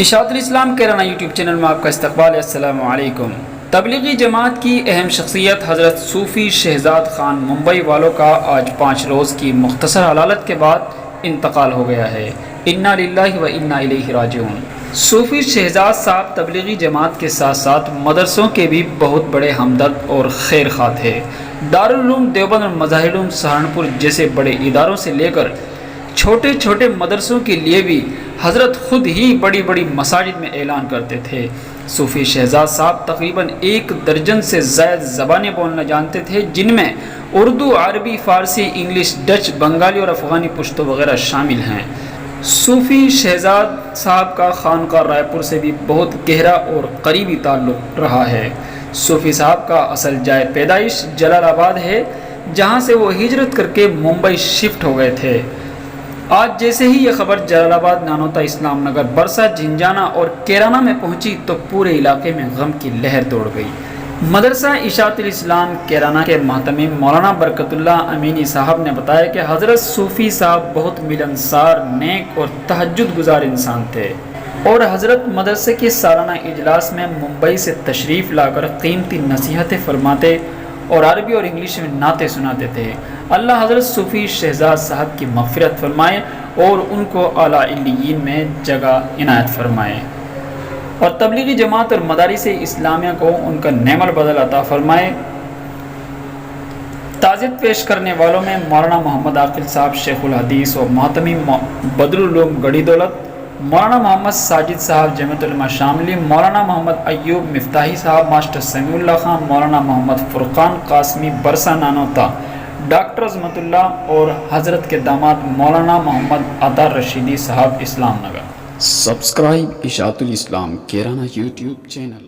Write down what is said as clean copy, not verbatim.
اشاعت الاسلام Kairana YouTube channel میں آپ کا استقبال ہے۔ السلام علیکم۔ تبلیغی جماعت کی اہم شخصیت حضرت صوفی شہزاد خان ممبئی والوں کا آج 5 روز کی مختصر حلالت کے بعد انتقال ہو گیا ہے۔ انا للہ و انا الیہ راجعون۔ صوفی شہزاد صاحب تبلیغی جماعت کے ساتھ ساتھ مدرسوں کے بھی بہت بڑے ہمدرد اور خیر خواہ تھے۔ دارالعلوم دیوبند اور مظاہر العلوم سہارنپور جیسے بڑے اداروں سے لے کر چھوٹے چھوٹے مدرسوں کے لیے بھی حضرت خود ہی بڑی بڑی مساجد میں اعلان کرتے تھے۔ صوفی شہزاد صاحب تقریباً 1 درجن سے زائد زبانیں بولنا جانتے تھے، جن میں اردو، عربی، فارسی، انگلش، ڈچ، بنگالی اور افغانی پشتو وغیرہ شامل ہیں۔ صوفی شہزاد صاحب کا خانقاہ رائے پور سے بھی بہت گہرا اور قریبی تعلق رہا ہے۔ صوفی صاحب کا اصل جائے پیدائش جلال آباد ہے، جہاں سے وہ ہجرت کر کے ممبئی شفٹ ہو گئے تھے۔ آج جیسے ہی یہ خبر جلال آباد، نانوتا، اسلام نگر، برسا، جھنجھانہ اور کیرانہ میں پہنچی تو پورے علاقے میں غم کی لہر دوڑ گئی۔ مدرسہ اشاعت الاسلام کیرانہ کے محتمم مولانا برکت اللہ امینی صاحب نے بتایا کہ حضرت صوفی صاحب بہت ملنسار، نیک اور تہجد گزار انسان تھے، اور حضرت مدرسے کے سالانہ اجلاس میں ممبئی سے تشریف لا کر قیمتی نصیحتیں فرماتے اور عربی اور انگلش میں نعتیں سناتے تھے۔ اللہ حضرت صوفی شہزاد صاحب کی مغفرت فرمائے اور ان کو اعلیٰ علیین میں جگہ عنایت فرمائے، اور تبلیغی جماعت اور مدارس اسلامیہ کو ان کا نعم البدل عطا فرمائے۔ تعزیت پیش کرنے والوں میں مولانا محمد عاقل صاحب شیخ الحدیث اور محتمم بدرالعلوم گڑھی دولت، مولانا محمد ساجد صاحب جامعۃ العلماء شاملی، مولانا محمد ایوب مفتاحی صاحب ماسٹر سمیع اللہ خان، مولانا محمد فرقان قاسمی برسا نانوتا، ڈاکٹر عظمت اللہ اور حضرت کے داماد مولانا محمد عطا رشیدی صاحب اسلام نگر۔ سبسکرائب اشاعت الاسلام کیرانہ یوٹیوب چینل۔